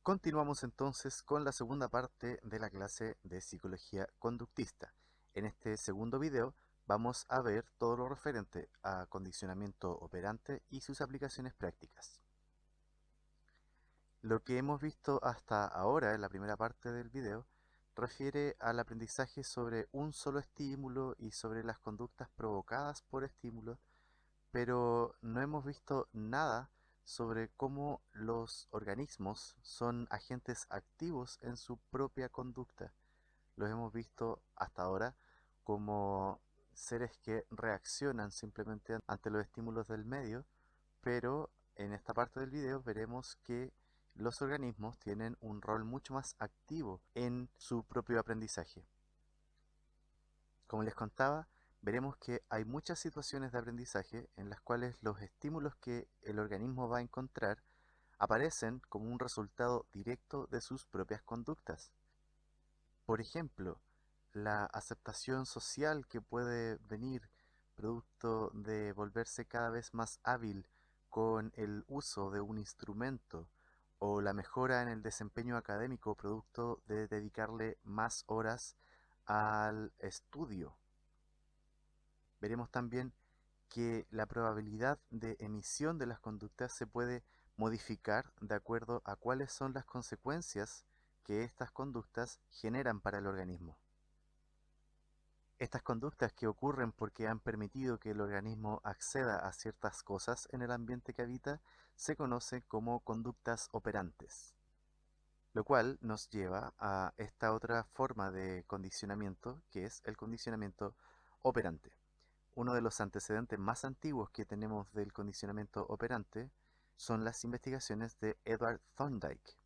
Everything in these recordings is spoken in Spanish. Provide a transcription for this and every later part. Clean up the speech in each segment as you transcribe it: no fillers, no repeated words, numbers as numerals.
Continuamos entonces con la segunda parte de la clase de psicología conductista. En este segundo video vamos a ver todo lo referente a condicionamiento operante y sus aplicaciones prácticas. Lo que hemos visto hasta ahora en la primera parte del video refiere al aprendizaje sobre un solo estímulo y sobre las conductas provocadas por estímulos, pero no hemos visto nada sobre cómo los organismos son agentes activos en su propia conducta. Los hemos visto hasta ahora como seres que reaccionan simplemente ante los estímulos del medio, pero en esta parte del video veremos que los organismos tienen un rol mucho más activo en su propio aprendizaje. Como les contaba, veremos que hay muchas situaciones de aprendizaje en las cuales los estímulos que el organismo va a encontrar aparecen como un resultado directo de sus propias conductas. Por ejemplo, la aceptación social que puede venir producto de volverse cada vez más hábil con el uso de un instrumento, o la mejora en el desempeño académico producto de dedicarle más horas al estudio. Veremos también que la probabilidad de emisión de las conductas se puede modificar de acuerdo a cuáles son las consecuencias que estas conductas generan para el organismo. Estas conductas que ocurren porque han permitido que el organismo acceda a ciertas cosas en el ambiente que habita se conocen como conductas operantes, lo cual nos lleva a esta otra forma de condicionamiento, que es el condicionamiento operante. Uno de los antecedentes más antiguos que tenemos del condicionamiento operante son las investigaciones de Edward Thorndike.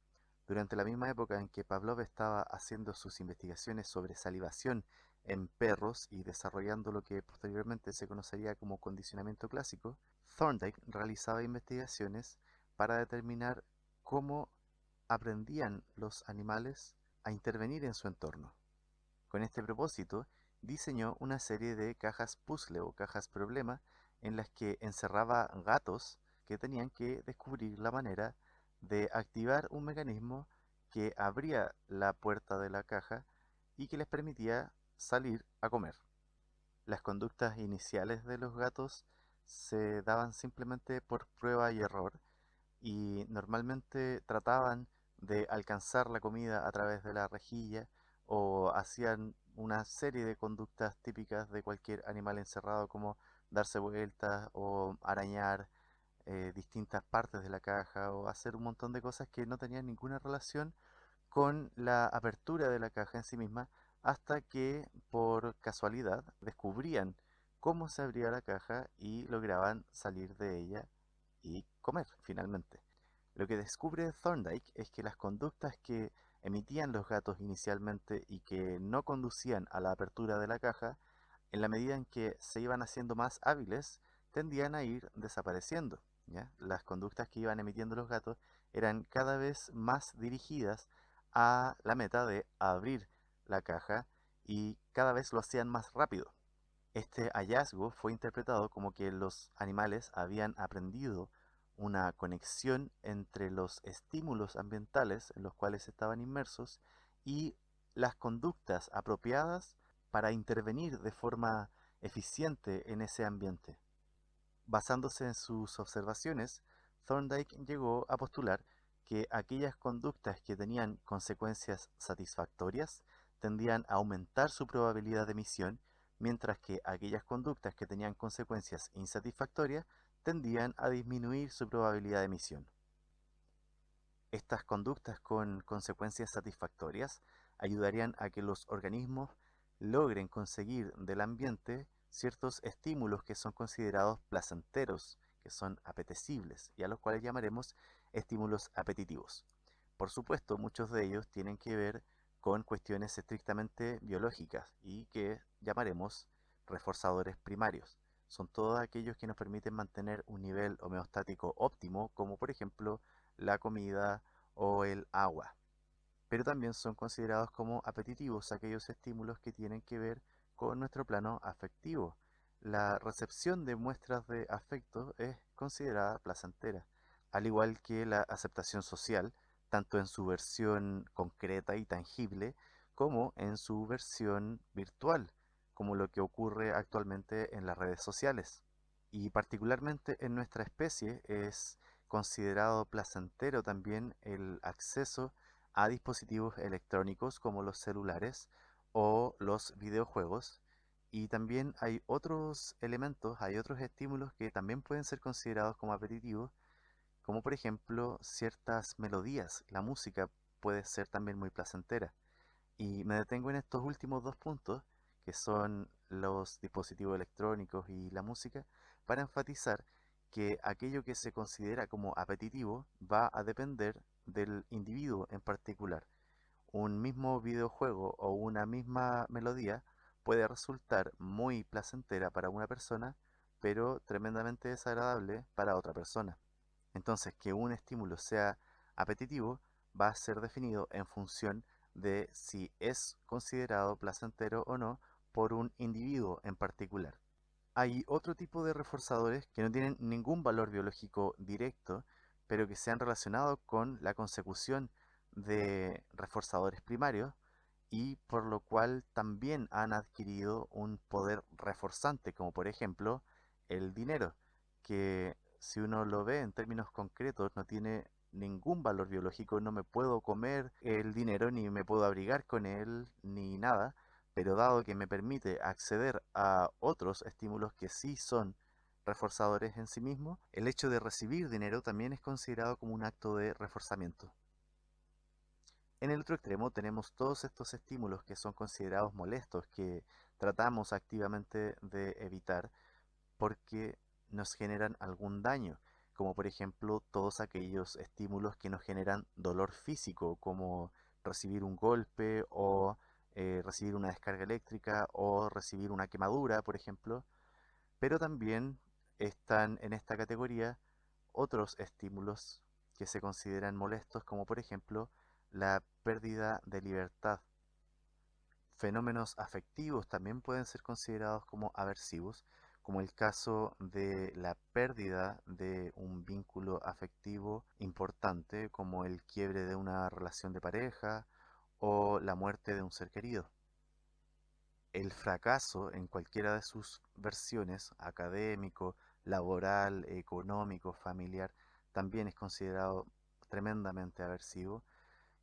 Durante la misma época en que Pavlov estaba haciendo sus investigaciones sobre salivación en perros y desarrollando lo que posteriormente se conocería como condicionamiento clásico, Thorndike realizaba investigaciones para determinar cómo aprendían los animales a intervenir en su entorno. Con este propósito, diseñó una serie de cajas puzzle o cajas problema en las que encerraba gatos que tenían que descubrir la manera de activar un mecanismo que abría la puerta de la caja y que les permitía salir a comer. Las conductas iniciales de los gatos se daban simplemente por prueba y error, y normalmente trataban de alcanzar la comida a través de la rejilla o hacían una serie de conductas típicas de cualquier animal encerrado, como darse vueltas o arañar distintas partes de la caja o hacer un montón de cosas que no tenían ninguna relación con la apertura de la caja en sí misma, hasta que por casualidad descubrían cómo se abría la caja y lograban salir de ella y comer finalmente. Lo que descubre Thorndike es que las conductas que emitían los gatos inicialmente y que no conducían a la apertura de la caja, en la medida en que se iban haciendo más hábiles, tendían a ir desapareciendo, ¿ya? Las conductas que iban emitiendo los gatos eran cada vez más dirigidas a la meta de abrir la caja y cada vez lo hacían más rápido. Este hallazgo fue interpretado como que los animales habían aprendido una conexión entre los estímulos ambientales en los cuales estaban inmersos y las conductas apropiadas para intervenir de forma eficiente en ese ambiente. Basándose en sus observaciones, Thorndike llegó a postular que aquellas conductas que tenían consecuencias satisfactorias tendían a aumentar su probabilidad de emisión, mientras que aquellas conductas que tenían consecuencias insatisfactorias tendían a disminuir su probabilidad de emisión. Estas conductas con consecuencias satisfactorias ayudarían a que los organismos logren conseguir del ambiente ciertos estímulos que son considerados placenteros, que son apetecibles, y a los cuales llamaremos estímulos apetitivos. Por supuesto, muchos de ellos tienen que ver con cuestiones estrictamente biológicas y que llamaremos reforzadores primarios. Son todos aquellos que nos permiten mantener un nivel homeostático óptimo, como por ejemplo la comida o el agua. Pero también son considerados como apetitivos aquellos estímulos que tienen que ver con nuestro plano afectivo. La recepción de muestras de afecto es considerada placentera, al igual que la aceptación social tanto en su versión concreta y tangible como en su versión virtual, como lo que ocurre actualmente en las redes sociales. Y particularmente en nuestra especie es considerado placentero también el acceso a dispositivos electrónicos como los celulares o los videojuegos. Y también hay otros elementos, hay otros estímulos que también pueden ser considerados como aperitivos, como por ejemplo ciertas melodías. La música puede ser también muy placentera. Y me detengo en estos últimos dos puntos, que son los dispositivos electrónicos y la música, para enfatizar que aquello que se considera como apetitivo va a depender del individuo en particular. Un mismo videojuego o una misma melodía puede resultar muy placentera para una persona, pero tremendamente desagradable para otra persona. Entonces, que un estímulo sea apetitivo va a ser definido en función de si es considerado placentero o no por un individuo en particular. Hay otro tipo de reforzadores que no tienen ningún valor biológico directo, pero que se han relacionado con la consecución de reforzadores primarios y por lo cual también han adquirido un poder reforzante, como por ejemplo el dinero, que si uno lo ve en términos concretos no tiene ningún valor biológico, no me puedo comer el dinero, ni me puedo abrigar con él, ni nada, pero dado que me permite acceder a otros estímulos que sí son reforzadores en sí mismos, el hecho de recibir dinero también es considerado como un acto de reforzamiento. En el otro extremo tenemos todos estos estímulos que son considerados molestos, que tratamos activamente de evitar porque nos generan algún daño, como por ejemplo todos aquellos estímulos que nos generan dolor físico, como recibir un golpe o recibir una descarga eléctrica o recibir una quemadura, por ejemplo, pero también están en esta categoría otros estímulos que se consideran molestos, como por ejemplo la pérdida de libertad. Fenómenos afectivos también pueden ser considerados como aversivos, como el caso de la pérdida de un vínculo afectivo importante, como el quiebre de una relación de pareja o la muerte de un ser querido. El fracaso en cualquiera de sus versiones, académico, laboral, económico, familiar, también es considerado tremendamente aversivo,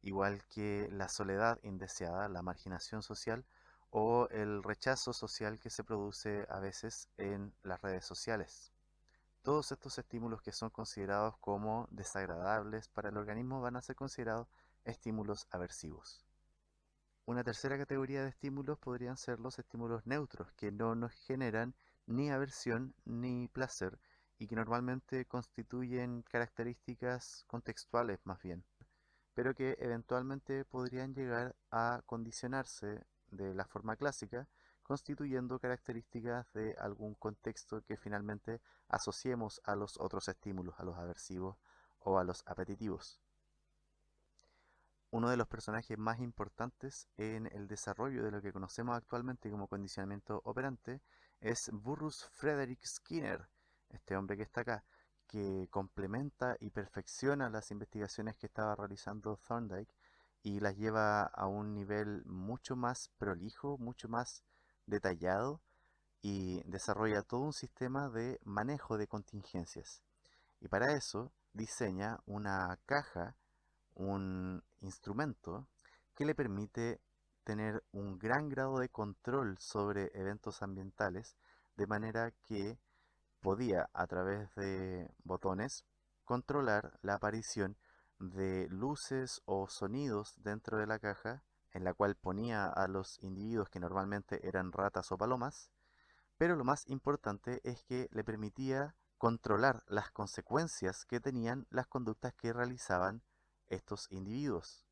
igual que la soledad indeseada, la marginación social o el rechazo social que se produce a veces en las redes sociales. Todos estos estímulos que son considerados como desagradables para el organismo van a ser considerados estímulos aversivos. Una tercera categoría de estímulos podrían ser los estímulos neutros, que no nos generan ni aversión ni placer y que normalmente constituyen características contextuales más bien, pero que eventualmente podrían llegar a condicionarse de la forma clásica, constituyendo características de algún contexto que finalmente asociemos a los otros estímulos, a los aversivos o a los apetitivos. Uno de los personajes más importantes en el desarrollo de lo que conocemos actualmente como condicionamiento operante es Burrus Frederick Skinner, este hombre que está acá, que complementa y perfecciona las investigaciones que estaba realizando Thorndike y las lleva a un nivel mucho más prolijo, mucho más detallado y desarrolla todo un sistema de manejo de contingencias. Y para eso diseña una caja, un instrumento que le permite tener un gran grado de control sobre eventos ambientales, de manera que podía, a través de botones, controlar la aparición de luces o sonidos dentro de la caja, en la cual ponía a los individuos que normalmente eran ratas o palomas, pero lo más importante es que le permitía controlar las consecuencias que tenían las conductas que realizaban estos individuos,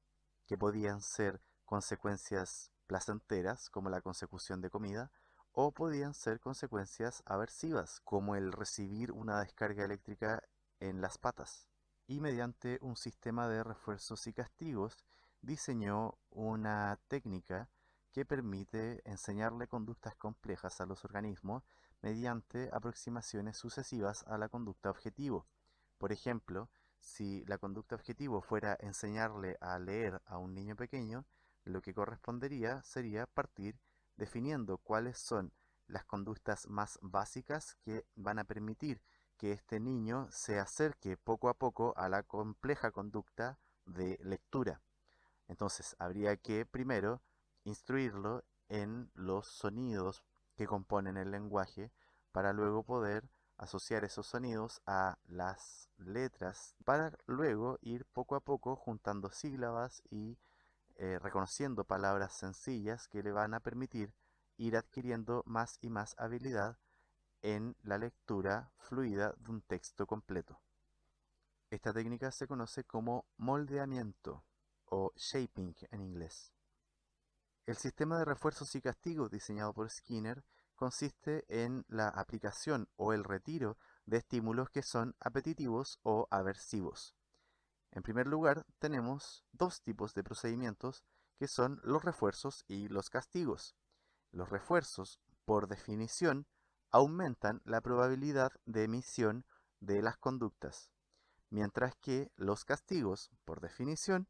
que podían ser consecuencias placenteras, como la consecución de comida, o podían ser consecuencias aversivas, como el recibir una descarga eléctrica en las patas. Y mediante un sistema de refuerzos y castigos, diseñó una técnica que permite enseñarle conductas complejas a los organismos mediante aproximaciones sucesivas a la conducta objetivo. Por ejemplo, Si la conducta objetivo fuera enseñarle a leer a un niño pequeño, lo que correspondería sería partir definiendo cuáles son las conductas más básicas que van a permitir que este niño se acerque poco a poco a la compleja conducta de lectura. Entonces, habría que primero instruirlo en los sonidos que componen el lenguaje para luego poder asociar esos sonidos a las letras para luego ir poco a poco juntando sílabas y reconociendo palabras sencillas que le van a permitir ir adquiriendo más y más habilidad en la lectura fluida de un texto completo. Esta técnica se conoce como moldeamiento o shaping en inglés. El sistema de refuerzos y castigos diseñado por Skinner consiste en la aplicación o el retiro de estímulos que son apetitivos o aversivos. En primer lugar, tenemos dos tipos de procedimientos que son los refuerzos y los castigos. Los refuerzos, por definición, aumentan la probabilidad de emisión de las conductas, mientras que los castigos, por definición,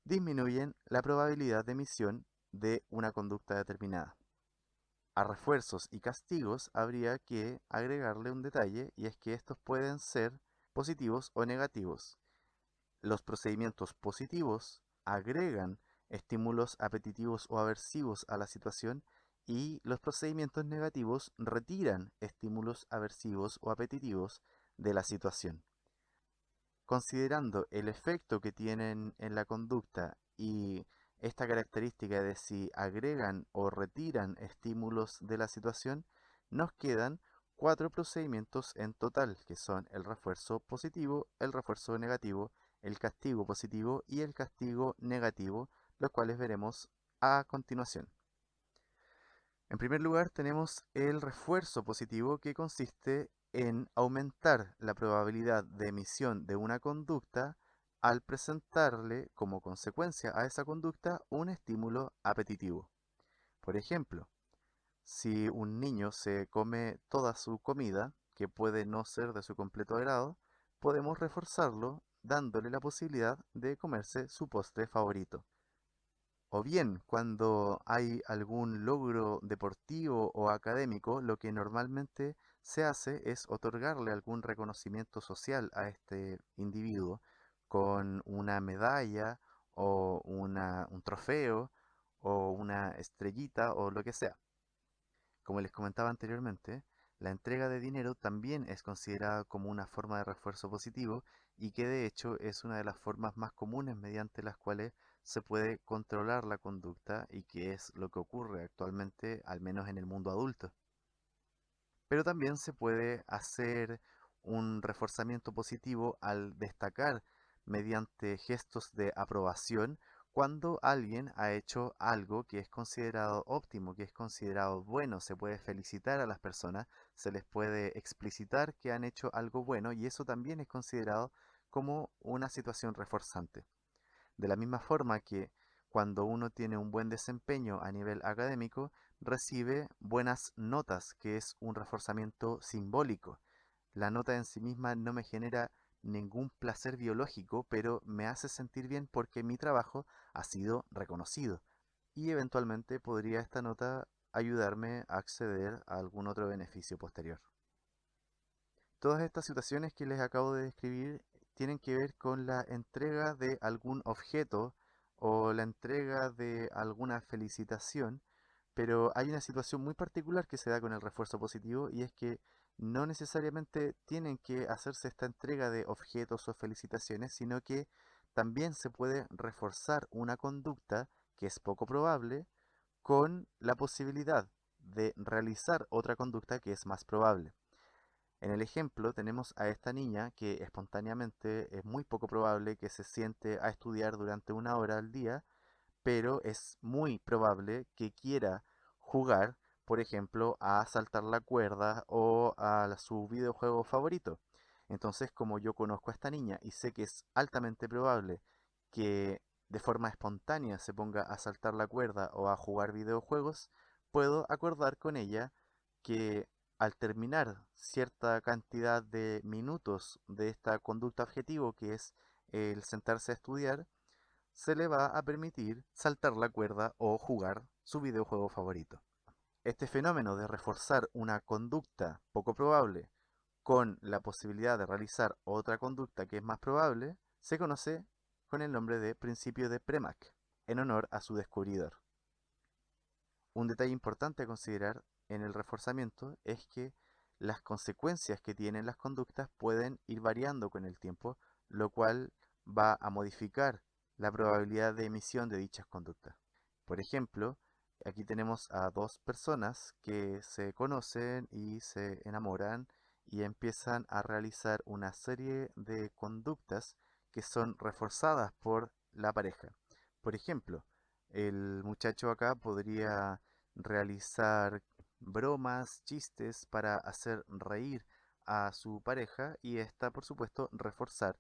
disminuyen la probabilidad de emisión de una conducta determinada. A refuerzos y castigos habría que agregarle un detalle y es que estos pueden ser positivos o negativos. Los procedimientos positivos agregan estímulos apetitivos o aversivos a la situación y los procedimientos negativos retiran estímulos aversivos o apetitivos de la situación. Considerando el efecto que tienen en la conducta y esta característica de si agregan o retiran estímulos de la situación, nos quedan cuatro procedimientos en total, que son el refuerzo positivo, el refuerzo negativo, el castigo positivo y el castigo negativo, los cuales veremos a continuación. En primer lugar, tenemos el refuerzo positivo que consiste en aumentar la probabilidad de emisión de una conducta al presentarle como consecuencia a esa conducta un estímulo apetitivo. Por ejemplo, si un niño se come toda su comida, que puede no ser de su completo agrado, podemos reforzarlo dándole la posibilidad de comerse su postre favorito. O bien, cuando hay algún logro deportivo o académico, lo que normalmente se hace es otorgarle algún reconocimiento social a este individuo con una medalla o un trofeo o una estrellita o lo que sea. Como les comentaba anteriormente, la entrega de dinero también es considerada como una forma de refuerzo positivo y que de hecho es una de las formas más comunes mediante las cuales se puede controlar la conducta y que es lo que ocurre actualmente, al menos en el mundo adulto. Pero también se puede hacer un reforzamiento positivo al destacar mediante gestos de aprobación cuando alguien ha hecho algo que es considerado óptimo, que es considerado bueno. Se puede felicitar a las personas, se les puede explicitar que han hecho algo bueno y eso también es considerado como una situación reforzante. De la misma forma que cuando uno tiene un buen desempeño a nivel académico, recibe buenas notas, que es un reforzamiento simbólico. La nota en sí misma no me genera ningún placer biológico, pero me hace sentir bien porque mi trabajo ha sido reconocido. Y eventualmente podría esta nota ayudarme a acceder a algún otro beneficio posterior. Todas estas situaciones que les acabo de describir tienen que ver con la entrega de algún objeto o la entrega de alguna felicitación, pero hay una situación muy particular que se da con el refuerzo positivo y es que no necesariamente tienen que hacerse esta entrega de objetos o felicitaciones, sino que también se puede reforzar una conducta que es poco probable con la posibilidad de realizar otra conducta que es más probable. En el ejemplo tenemos a esta niña que espontáneamente es muy poco probable que se siente a estudiar durante una hora al día, pero es muy probable que quiera jugar, por ejemplo, a saltar la cuerda o a su videojuego favorito. Entonces, como yo conozco a esta niña y sé que es altamente probable que de forma espontánea se ponga a saltar la cuerda o a jugar videojuegos, puedo acordar con ella que Al terminar cierta cantidad de minutos de esta conducta objetivo, que es el sentarse a estudiar, se le va a permitir saltar la cuerda o jugar su videojuego favorito. Este fenómeno de reforzar una conducta poco probable con la posibilidad de realizar otra conducta que es más probable, se conoce con el nombre de principio de Premack, en honor a su descubridor. Un detalle importante a considerar en el reforzamiento es que las consecuencias que tienen las conductas pueden ir variando con el tiempo, lo cual va a modificar la probabilidad de emisión de dichas conductas. Por ejemplo, aquí tenemos a dos personas que se conocen y se enamoran y empiezan a realizar una serie de conductas que son reforzadas por la pareja. Por ejemplo, el muchacho acá podría realizar bromas, chistes para hacer reír a su pareja y esta, por supuesto, reforzar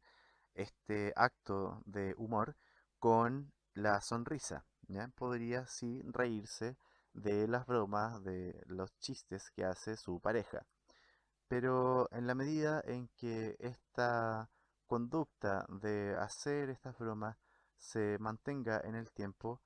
este acto de humor con la sonrisa. ¿Ya? Podría sí reírse de las bromas, de los chistes que hace su pareja. Pero en la medida en que esta conducta de hacer estas bromas se mantenga en el tiempo,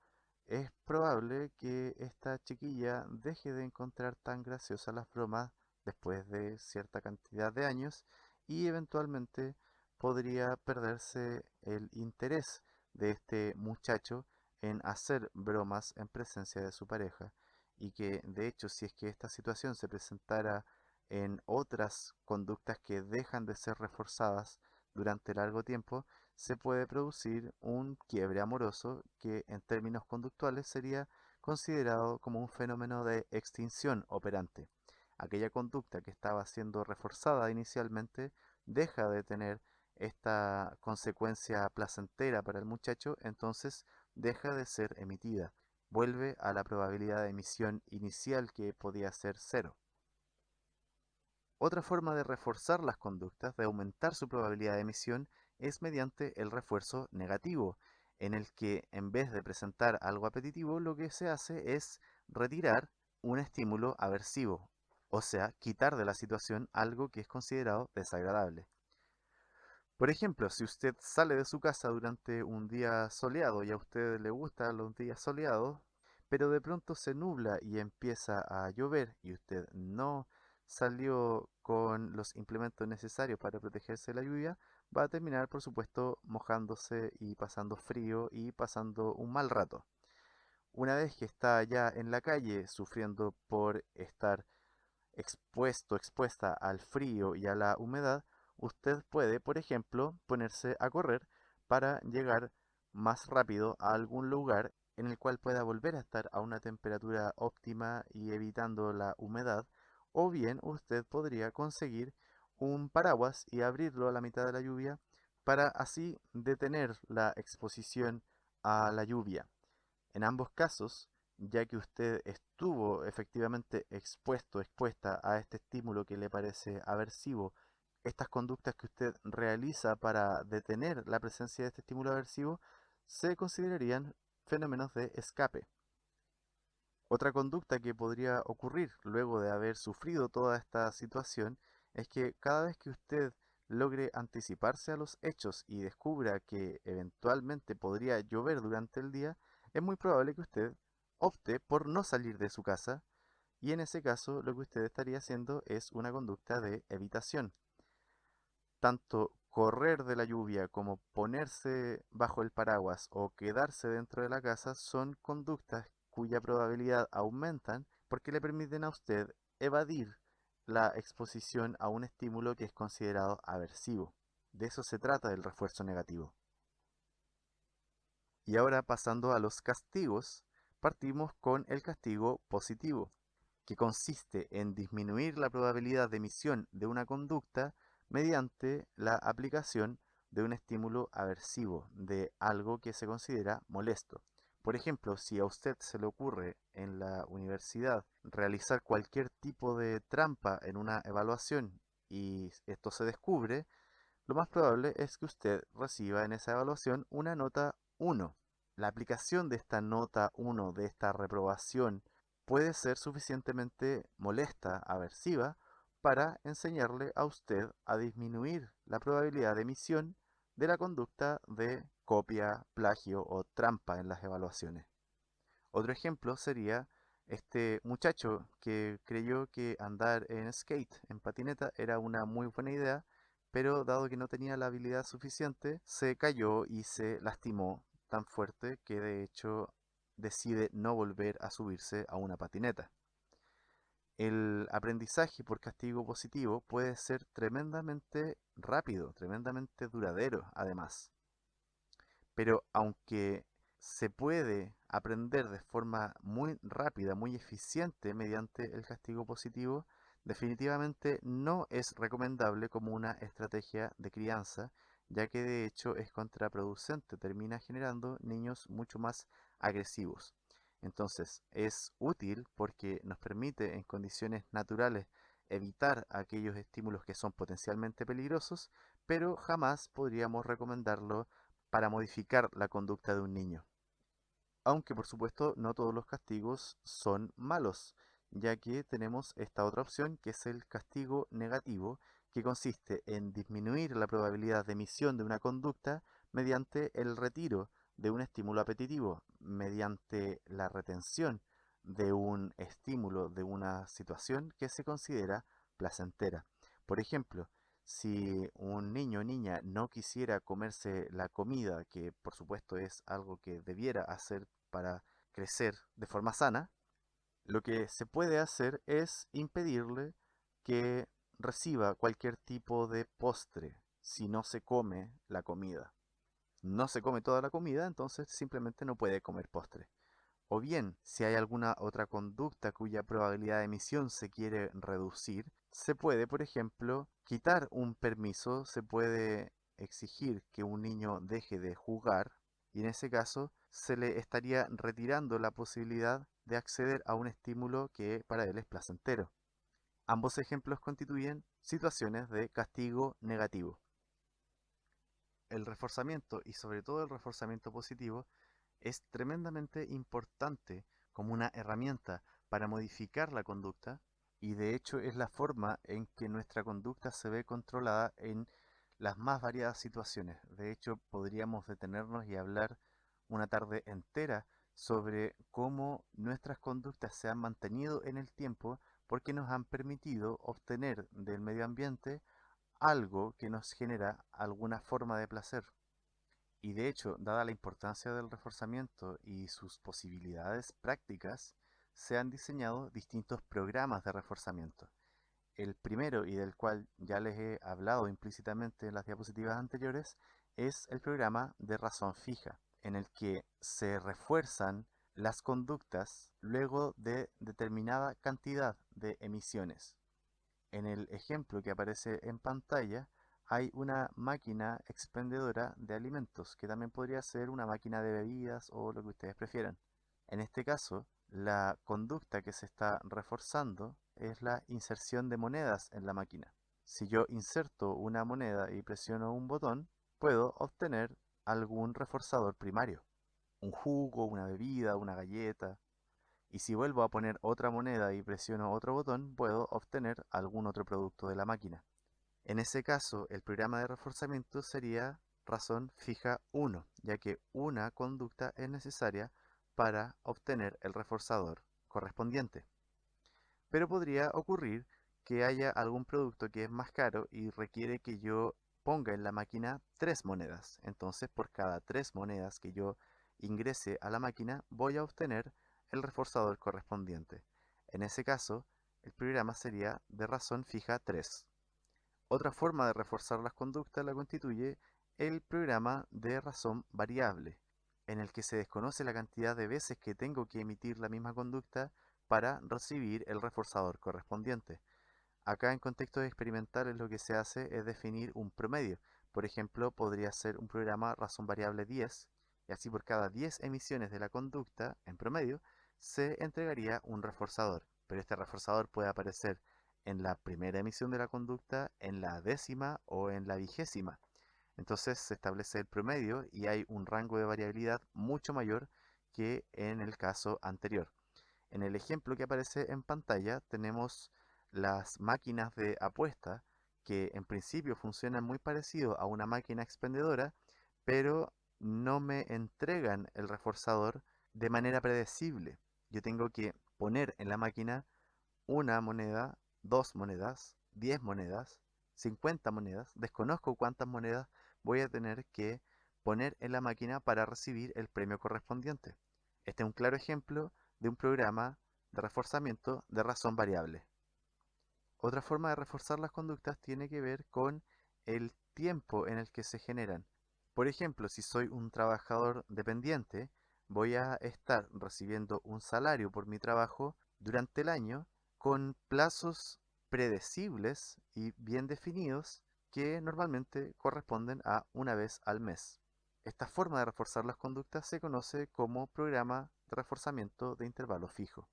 es probable que esta chiquilla deje de encontrar tan graciosas las bromas después de cierta cantidad de años y eventualmente podría perderse el interés de este muchacho en hacer bromas en presencia de su pareja y que de hecho si es que esta situación se presentara en otras conductas que dejan de ser reforzadas durante largo tiempo, se puede producir un quiebre amoroso que en términos conductuales sería considerado como un fenómeno de extinción operante. Aquella conducta que estaba siendo reforzada inicialmente deja de tener esta consecuencia placentera para el muchacho, entonces deja de ser emitida. Vuelve a la probabilidad de emisión inicial que podía ser cero. Otra forma de reforzar las conductas, de aumentar su probabilidad de emisión, es mediante el refuerzo negativo, en el que en vez de presentar algo apetitivo, lo que se hace es retirar un estímulo aversivo, o sea, quitar de la situación algo que es considerado desagradable. Por ejemplo, si usted sale de su casa durante un día soleado y a usted le gustan los días soleados, pero de pronto se nubla y empieza a llover y usted no salió con los implementos necesarios para protegerse de la lluvia, va a terminar, por supuesto, mojándose y pasando frío y pasando un mal rato. Una vez que está ya en la calle sufriendo por estar expuesta al frío y a la humedad, usted puede, por ejemplo, ponerse a correr para llegar más rápido a algún lugar en el cual pueda volver a estar a una temperatura óptima y evitando la humedad, o bien usted podría conseguir un paraguas y abrirlo a la mitad de la lluvia para así detener la exposición a la lluvia. En ambos casos, ya que usted estuvo efectivamente expuesta a este estímulo que le parece aversivo, estas conductas que usted realiza para detener la presencia de este estímulo aversivo se considerarían fenómenos de escape. Otra conducta que podría ocurrir luego de haber sufrido toda esta situación es que cada vez que usted logre anticiparse a los hechos y descubra que eventualmente podría llover durante el día, es muy probable que usted opte por no salir de su casa y en ese caso lo que usted estaría haciendo es una conducta de evitación. Tanto correr de la lluvia como ponerse bajo el paraguas o quedarse dentro de la casa son conductas cuya probabilidad aumentan porque le permiten a usted evadir la exposición a un estímulo que es considerado aversivo. De eso se trata el refuerzo negativo. Y ahora pasando a los castigos, partimos con el castigo positivo, que consiste en disminuir la probabilidad de emisión de una conducta mediante la aplicación de un estímulo aversivo, de algo que se considera molesto. Por ejemplo, si a usted se le ocurre en la universidad realizar cualquier tipo de trampa en una evaluación y esto se descubre, lo más probable es que usted reciba en esa evaluación una nota 1. La aplicación de esta nota 1, de esta reprobación puede ser suficientemente molesta, aversiva, para enseñarle a usted a disminuir la probabilidad de emisión de la conducta de copia, plagio o trampa en las evaluaciones. Otro ejemplo sería este muchacho que creyó que andar en skate, en patineta, era una muy buena idea, pero dado que no tenía la habilidad suficiente, se cayó y se lastimó tan fuerte que de hecho decide no volver a subirse a una patineta. El aprendizaje por castigo positivo puede ser tremendamente rápido, tremendamente duradero además. Pero aunque se puede aprender de forma muy rápida, muy eficiente mediante el castigo positivo, definitivamente no es recomendable como una estrategia de crianza, ya que de hecho es contraproducente, termina generando niños mucho más agresivos. Entonces, es útil porque nos permite en condiciones naturales evitar aquellos estímulos que son potencialmente peligrosos, pero jamás podríamos recomendarlo para modificar la conducta de un niño. Aunque por supuesto no todos los castigos son malos, ya que tenemos esta otra opción que es el castigo negativo, que consiste en disminuir la probabilidad de emisión de una conducta mediante el retiro de un estímulo apetitivo, mediante la retención de un estímulo de una situación que se considera placentera. Por ejemplo, si un niño o niña no quisiera comerse la comida, que por supuesto es algo que debiera hacer para crecer de forma sana, lo que se puede hacer es impedirle que reciba cualquier tipo de postre si no se come la comida. No se come toda la comida, entonces simplemente no puede comer postre. O bien, si hay alguna otra conducta cuya probabilidad de emisión se quiere reducir, se puede, por ejemplo, quitar un permiso, se puede exigir que un niño deje de jugar y en ese caso se le estaría retirando la posibilidad de acceder a un estímulo que para él es placentero. Ambos ejemplos constituyen situaciones de castigo negativo. El reforzamiento y sobre todo el reforzamiento positivo es tremendamente importante como una herramienta para modificar la conducta y de hecho es la forma en que nuestra conducta se ve controlada en las más variadas situaciones. De hecho, podríamos detenernos y hablar una tarde entera sobre cómo nuestras conductas se han mantenido en el tiempo porque nos han permitido obtener del medio ambiente algo que nos genera alguna forma de placer. Y de hecho, dada la importancia del reforzamiento y sus posibilidades prácticas, se han diseñado distintos programas de reforzamiento. El primero, y del cual ya les he hablado implícitamente en las diapositivas anteriores, es el programa de razón fija, en el que se refuerzan las conductas luego de determinada cantidad de emisiones. En el ejemplo que aparece en pantalla hay una máquina expendedora de alimentos, que también podría ser una máquina de bebidas o lo que ustedes prefieran. En este caso, la conducta que se está reforzando es la inserción de monedas en la máquina. Si yo inserto una moneda y presiono un botón, puedo obtener algún reforzador primario. Un jugo, una bebida, una galleta, y si vuelvo a poner otra moneda y presiono otro botón, puedo obtener algún otro producto de la máquina. En ese caso, el programa de reforzamiento sería razón fija 1, ya que una conducta es necesaria para obtener el reforzador correspondiente. Pero podría ocurrir que haya algún producto que es más caro y requiere que yo ponga en la máquina 3 monedas. Entonces, por cada 3 monedas que yo ingrese a la máquina, voy a obtener el reforzador correspondiente. En ese caso, el programa sería de razón fija 3. Otra forma de reforzar las conductas la constituye el programa de razón variable, en el que se desconoce la cantidad de veces que tengo que emitir la misma conducta para recibir el reforzador correspondiente. Acá en contextos experimentales lo que se hace es definir un promedio. Por ejemplo, podría ser un programa razón variable 10, y así por cada 10 emisiones de la conducta, en promedio, se entregaría un reforzador. Pero este reforzador puede aparecer en la primera emisión de la conducta, en la décima o en la vigésima. Entonces se establece el promedio y hay un rango de variabilidad mucho mayor que en el caso anterior. En el ejemplo que aparece en pantalla tenemos las máquinas de apuesta que en principio funcionan muy parecido a una máquina expendedora, pero no me entregan el reforzador de manera predecible. Yo tengo que poner en la máquina una moneda, dos monedas, 10 monedas, 50 monedas. Desconozco cuántas monedas voy a tener que poner en la máquina para recibir el premio correspondiente. Este es un claro ejemplo de un programa de reforzamiento de razón variable. Otra forma de reforzar las conductas tiene que ver con el tiempo en el que se generan. Por ejemplo, si soy un trabajador dependiente, voy a estar recibiendo un salario por mi trabajo durante el año con plazos predecibles y bien definidos que normalmente corresponden a una vez al mes. Esta forma de reforzar las conductas se conoce como programa de reforzamiento de intervalo fijo.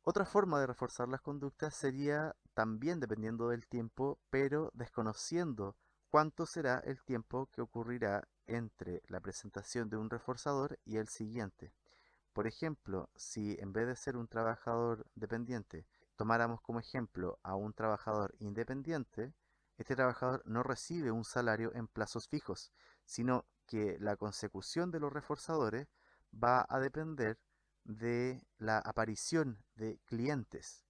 Otra forma de reforzar las conductas sería también dependiendo del tiempo, pero desconociendo cuánto será el tiempo que ocurrirá entre la presentación de un reforzador y el siguiente. Por ejemplo, si en vez de ser un trabajador dependiente, tomáramos como ejemplo a un trabajador independiente, este trabajador no recibe un salario en plazos fijos, sino que la consecución de los reforzadores va a depender de la aparición de clientes.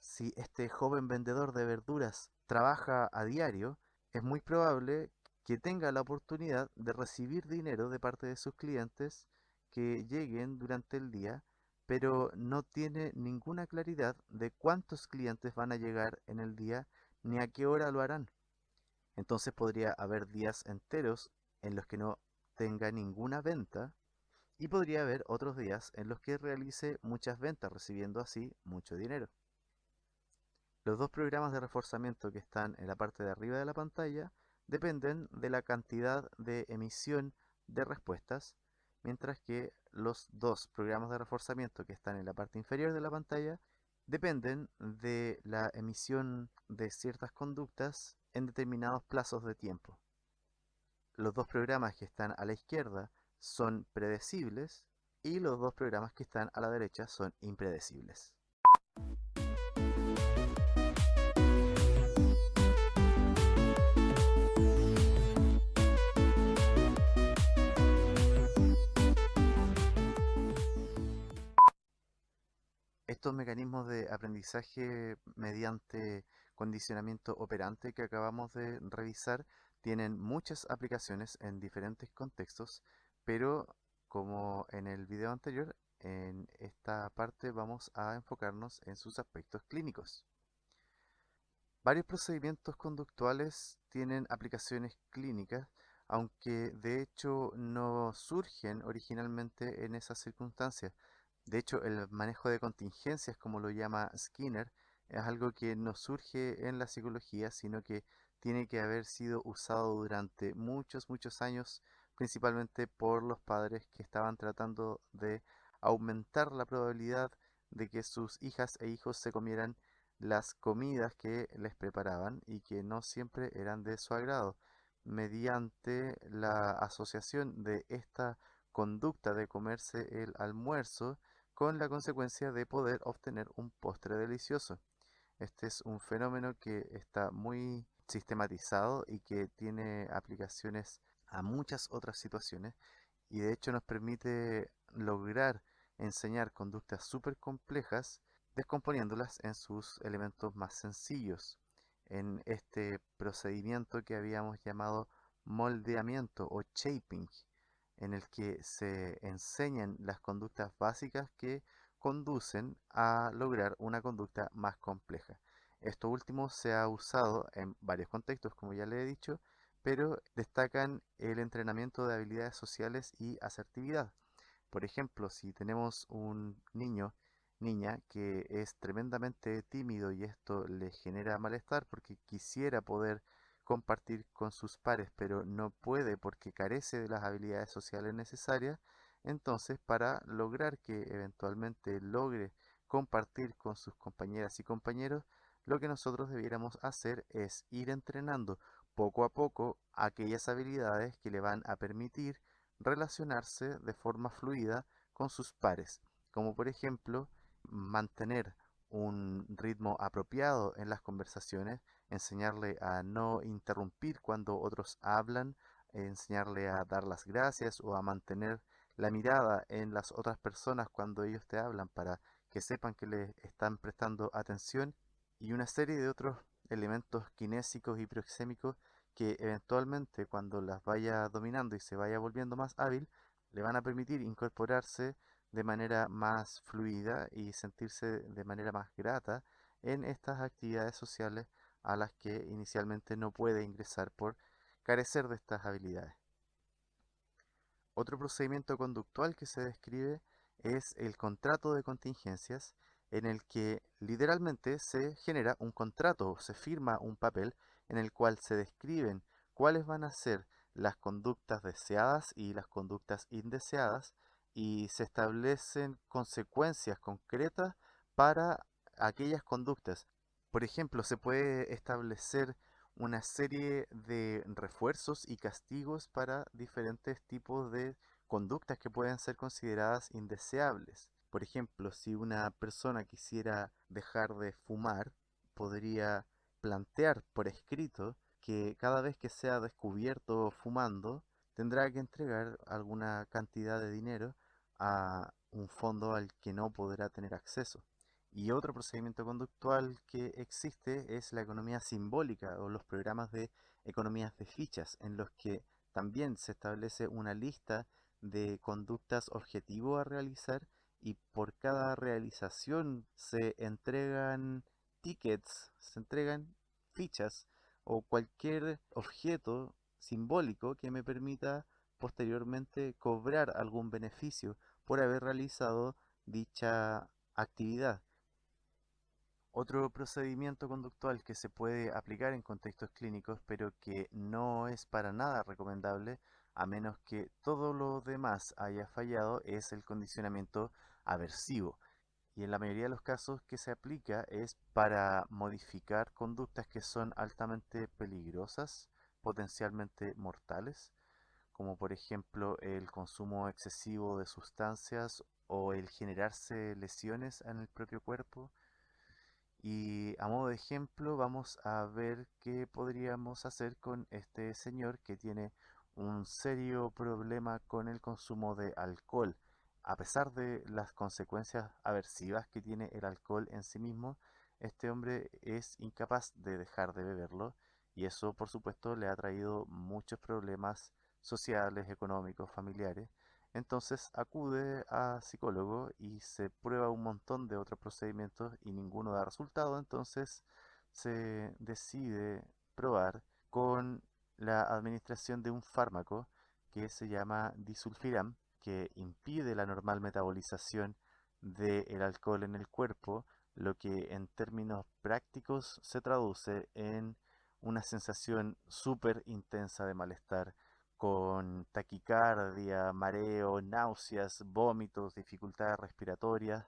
Si este joven vendedor de verduras trabaja a diario, es muy probable que tenga la oportunidad de recibir dinero de parte de sus clientes que lleguen durante el día, pero no tiene ninguna claridad de cuántos clientes van a llegar en el día ni a qué hora lo harán. Entonces podría haber días enteros en los que no tenga ninguna venta y podría haber otros días en los que realice muchas ventas, recibiendo así mucho dinero. Los dos programas de reforzamiento que están en la parte de arriba de la pantalla dependen de la cantidad de emisión de respuestas, mientras que los dos programas de reforzamiento que están en la parte inferior de la pantalla dependen de la emisión de ciertas conductas en determinados plazos de tiempo. Los dos programas que están a la izquierda son predecibles y los dos programas que están a la derecha son impredecibles. Estos mecanismos de aprendizaje mediante condicionamiento operante que acabamos de revisar tienen muchas aplicaciones en diferentes contextos, pero como en el video anterior, en esta parte vamos a enfocarnos en sus aspectos clínicos. Varios procedimientos conductuales tienen aplicaciones clínicas, aunque de hecho no surgen originalmente en esas circunstancias. De hecho, el manejo de contingencias, como lo llama Skinner, es algo que no surge en la psicología, sino que tiene que haber sido usado durante muchos años, principalmente por los padres que estaban tratando de aumentar la probabilidad de que sus hijas e hijos se comieran las comidas que les preparaban y que no siempre eran de su agrado, mediante la asociación de esta conducta de comerse el almuerzo con la consecuencia de poder obtener un postre delicioso. Este es un fenómeno que está muy sistematizado y que tiene aplicaciones a muchas otras situaciones y de hecho nos permite lograr enseñar conductas súper complejas descomponiéndolas en sus elementos más sencillos. En este procedimiento que habíamos llamado moldeamiento o shaping, en el que se enseñan las conductas básicas que conducen a lograr una conducta más compleja. Esto último se ha usado en varios contextos, como ya le he dicho, pero destacan el entrenamiento de habilidades sociales y asertividad. Por ejemplo, si tenemos un niño, niña que es tremendamente tímido y esto le genera malestar porque quisiera poder compartir con sus pares, pero no puede porque carece de las habilidades sociales necesarias, entonces para lograr que eventualmente logre compartir con sus compañeras y compañeros, lo que nosotros debiéramos hacer es ir entrenando poco a poco aquellas habilidades que le van a permitir relacionarse de forma fluida con sus pares. como por ejemplo mantener un ritmo apropiado en las conversaciones, enseñarle a no interrumpir cuando otros hablan, enseñarle a dar las gracias o a mantener la mirada en las otras personas cuando ellos te hablan para que sepan que les están prestando atención y una serie de otros elementos kinésicos y proxémicos que eventualmente cuando las vaya dominando y se vaya volviendo más hábil, le van a permitir incorporarse de manera más fluida y sentirse de manera más grata en estas actividades sociales a las que inicialmente no puede ingresar por carecer de estas habilidades. Otro procedimiento conductual que se describe es el contrato de contingencias, en el que literalmente se genera un contrato, se firma un papel en el cual se describen cuáles van a ser las conductas deseadas y las conductas indeseadas y se establecen consecuencias concretas para aquellas conductas. Por ejemplo, se puede establecer una serie de refuerzos y castigos para diferentes tipos de conductas que pueden ser consideradas indeseables. Por ejemplo, si una persona quisiera dejar de fumar, podría plantear por escrito que cada vez que sea descubierto fumando, tendrá que entregar alguna cantidad de dinero a un fondo al que no podrá tener acceso. Y otro procedimiento conductual que existe es la economía simbólica o los programas de economías de fichas, en los que también se establece una lista de conductas objetivo a realizar y por cada realización se entregan tickets, se entregan fichas o cualquier objeto simbólico que me permita posteriormente cobrar algún beneficio por haber realizado dicha actividad. Otro procedimiento conductual que se puede aplicar en contextos clínicos, pero que no es para nada recomendable, a menos que todo lo demás haya fallado, es el condicionamiento aversivo. Y en la mayoría de los casos que se aplica es para modificar conductas que son altamente peligrosas, potencialmente mortales, como por ejemplo el consumo excesivo de sustancias o el generarse lesiones en el propio cuerpo. Y a modo de ejemplo, vamos a ver qué podríamos hacer con este señor que tiene un serio problema con el consumo de alcohol. A pesar de las consecuencias aversivas que tiene el alcohol en sí mismo, este hombre es incapaz de dejar de beberlo y eso, por supuesto, le ha traído muchos problemas sociales, económicos, familiares. Entonces acude a psicólogo y se prueba un montón de otros procedimientos y ninguno da resultado, entonces se decide probar con la administración de un fármaco que se llama disulfiram, que impide la normal metabolización del alcohol en el cuerpo, lo que en términos prácticos se traduce en una sensación súper intensa de malestar con taquicardia, mareo, náuseas, vómitos, dificultades respiratorias.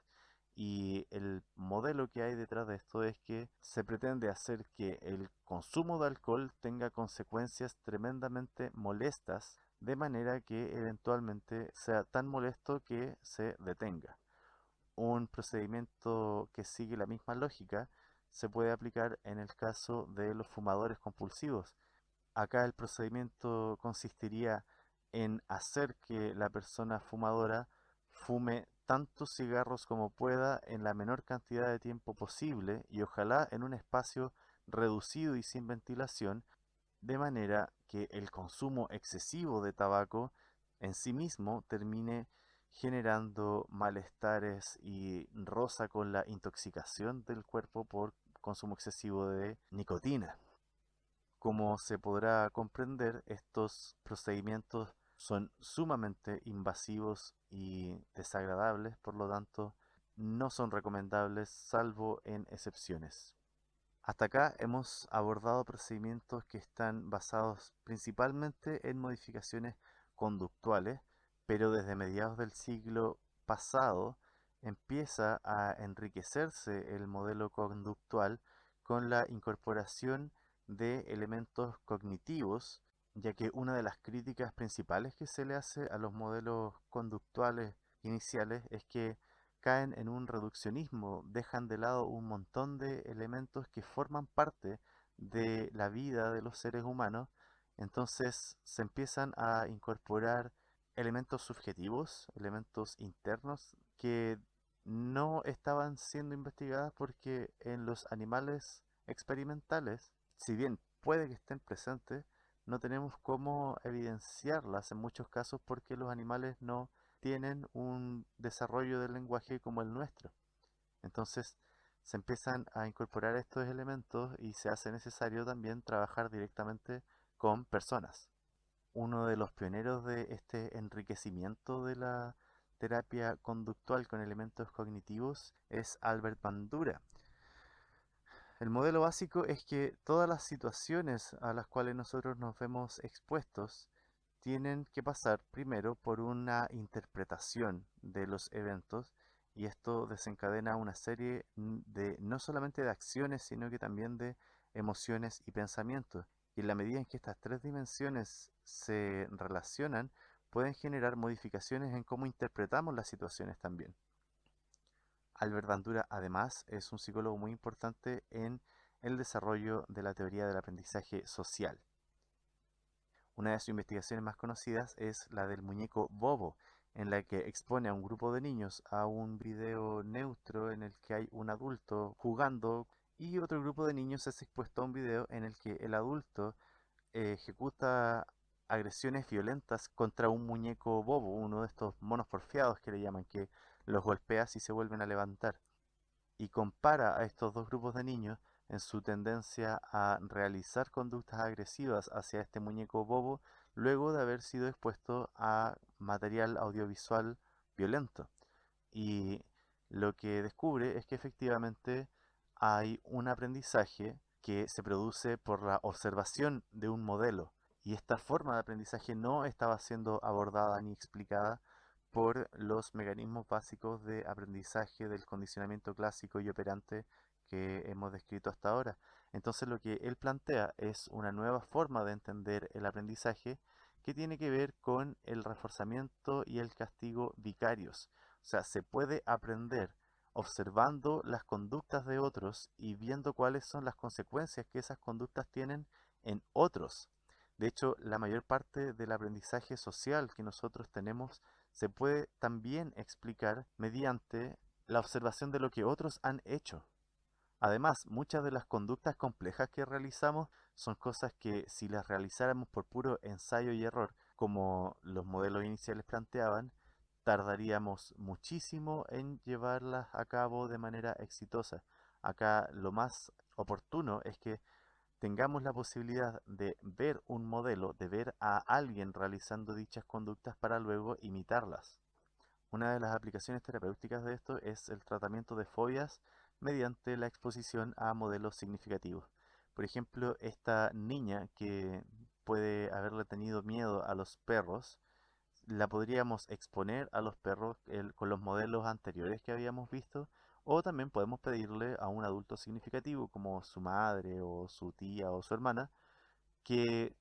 Y el modelo que hay detrás de esto es que se pretende hacer que el consumo de alcohol tenga consecuencias tremendamente molestas, de manera que eventualmente sea tan molesto que se detenga. Un procedimiento que sigue la misma lógica se puede aplicar en el caso de los fumadores compulsivos. Acá el procedimiento consistiría en hacer que la persona fumadora fume tantos cigarros como pueda en la menor cantidad de tiempo posible y ojalá en un espacio reducido y sin ventilación, de manera que el consumo excesivo de tabaco en sí mismo termine generando malestares y roza con la intoxicación del cuerpo por consumo excesivo de nicotina. Como se podrá comprender, estos procedimientos son sumamente invasivos y desagradables, por lo tanto, no son recomendables salvo en excepciones. Hasta acá hemos abordado procedimientos que están basados principalmente en modificaciones conductuales, pero desde mediados del siglo pasado empieza a enriquecerse el modelo conductual con la incorporación de elementos cognitivos, ya que una de las críticas principales que se le hace a los modelos conductuales iniciales es que caen en un reduccionismo, dejan de lado un montón de elementos que forman parte de la vida de los seres humanos. Entonces se empiezan a incorporar elementos subjetivos, elementos internos que no estaban siendo investigadas porque en los animales experimentales, si bien puede que estén presentes, no tenemos cómo evidenciarlas en muchos casos porque los animales no tienen un desarrollo del lenguaje como el nuestro. Entonces se empiezan a incorporar estos elementos y se hace necesario también trabajar directamente con personas. Uno de los pioneros de este enriquecimiento de la terapia conductual con elementos cognitivos es Albert Bandura. El modelo básico es que todas las situaciones a las cuales nosotros nos vemos expuestos tienen que pasar primero por una interpretación de los eventos, y esto desencadena una serie de no solamente de acciones, sino que también de emociones y pensamientos. Y en la medida en que estas tres dimensiones se relacionan, pueden generar modificaciones en cómo interpretamos las situaciones también. Albert Bandura además es un psicólogo muy importante en el desarrollo de la teoría del aprendizaje social. Una de sus investigaciones más conocidas es la del muñeco Bobo, en la que expone a un grupo de niños a un video neutro en el que hay un adulto jugando, y otro grupo de niños es expuesto a un video en el que el adulto ejecuta agresiones violentas contra un muñeco bobo, uno de estos monos porfiados que le llaman, que los golpea si se vuelven a levantar, y compara a estos dos grupos de niños en su tendencia a realizar conductas agresivas hacia este muñeco bobo luego de haber sido expuesto a material audiovisual violento. Y lo que descubre es que efectivamente hay un aprendizaje que se produce por la observación de un modelo. Y esta forma de aprendizaje no estaba siendo abordada ni explicada por los mecanismos básicos de aprendizaje del condicionamiento clásico y operante que hemos descrito hasta ahora. Entonces lo que él plantea es una nueva forma de entender el aprendizaje que tiene que ver con el reforzamiento y el castigo vicarios. O sea, se puede aprender observando las conductas de otros y viendo cuáles son las consecuencias que esas conductas tienen en otros. De hecho, la mayor parte del aprendizaje social que nosotros tenemos se puede también explicar mediante la observación de lo que otros han hecho. Además, muchas de las conductas complejas que realizamos son cosas que si las realizáramos por puro ensayo y error, como los modelos iniciales planteaban, tardaríamos muchísimo en llevarlas a cabo de manera exitosa. Acá lo más oportuno es que tengamos la posibilidad de ver un modelo, de ver a alguien realizando dichas conductas para luego imitarlas. Una de las aplicaciones terapéuticas de esto es el tratamiento de fobias mediante la exposición a modelos significativos. Por ejemplo, esta niña que puede haberle tenido miedo a los perros, la podríamos exponer a los perros con los modelos anteriores que habíamos visto, o también podemos pedirle a un adulto significativo como su madre o su tía o su hermana que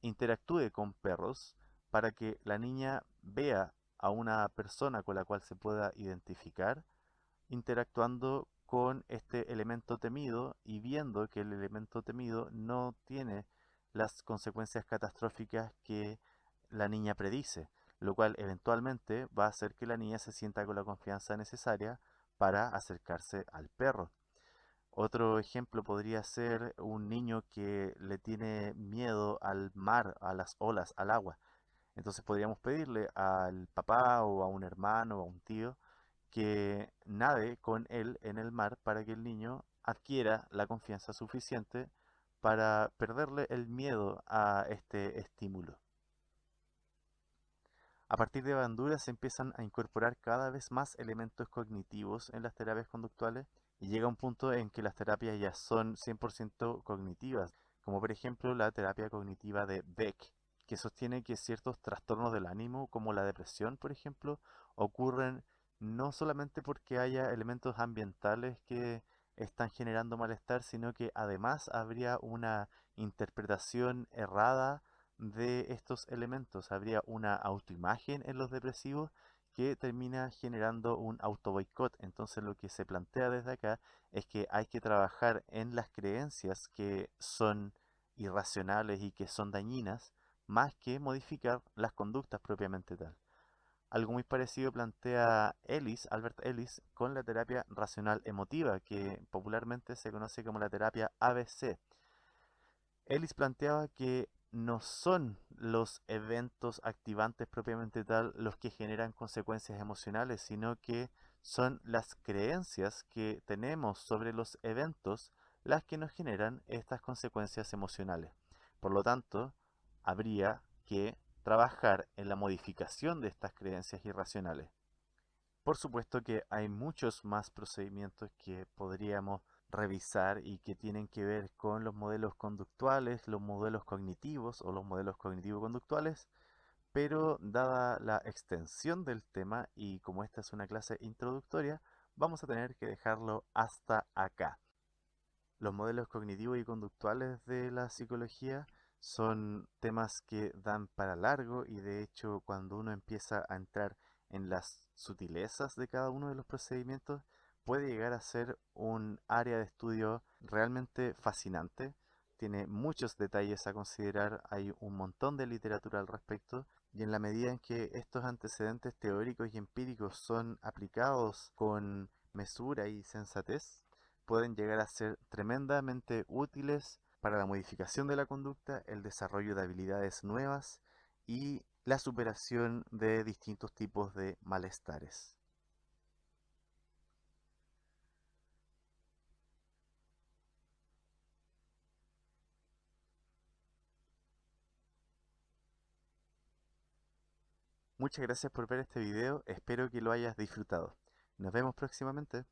interactúe con perros para que la niña vea a una persona con la cual se pueda identificar interactuando con este elemento temido y viendo que el elemento temido no tiene las consecuencias catastróficas que la niña predice, lo cual eventualmente va a hacer que la niña se sienta con la confianza necesaria para acercarse al perro. Otro ejemplo podría ser un niño que le tiene miedo al mar, a las olas, al agua. Entonces podríamos pedirle al papá o a un hermano o a un tío que nade con él en el mar para que el niño adquiera la confianza suficiente para perderle el miedo a este estímulo. A partir de Bandura se empiezan a incorporar cada vez más elementos cognitivos en las terapias conductuales y llega un punto en que las terapias ya son 100% cognitivas, como por ejemplo la terapia cognitiva de Beck, que sostiene que ciertos trastornos del ánimo, como la depresión, por ejemplo, ocurren no solamente porque haya elementos ambientales que están generando malestar, sino que además habría una interpretación errada de estos elementos. Habría una autoimagen en los depresivos que termina generando un auto boicot. Entonces lo que se plantea desde acá es que hay que trabajar en las creencias que son irracionales y que son dañinas, más que modificar las conductas propiamente tal. Algo muy parecido plantea Albert Ellis, con la terapia racional emotiva, que popularmente se conoce como la terapia ABC. Ellis planteaba que no son los eventos activantes propiamente tal los que generan consecuencias emocionales, sino que son las creencias que tenemos sobre los eventos las que nos generan estas consecuencias emocionales. Por lo tanto, habría que trabajar en la modificación de estas creencias irracionales. Por supuesto que hay muchos más procedimientos que podríamos revisar y que tienen que ver con los modelos conductuales, los modelos cognitivos o los modelos cognitivo-conductuales, pero dada la extensión del tema y como esta es una clase introductoria, vamos a tener que dejarlo hasta acá. Los modelos cognitivos y conductuales de la psicología son temas que dan para largo y de hecho cuando uno empieza a entrar en las sutilezas de cada uno de los procedimientos puede llegar a ser un área de estudio realmente fascinante. Tiene muchos detalles a considerar, hay un montón de literatura al respecto y en la medida en que estos antecedentes teóricos y empíricos son aplicados con mesura y sensatez, pueden llegar a ser tremendamente útiles para la modificación de la conducta, el desarrollo de habilidades nuevas y la superación de distintos tipos de malestares. Muchas gracias por ver este video, espero que lo hayas disfrutado. Nos vemos próximamente.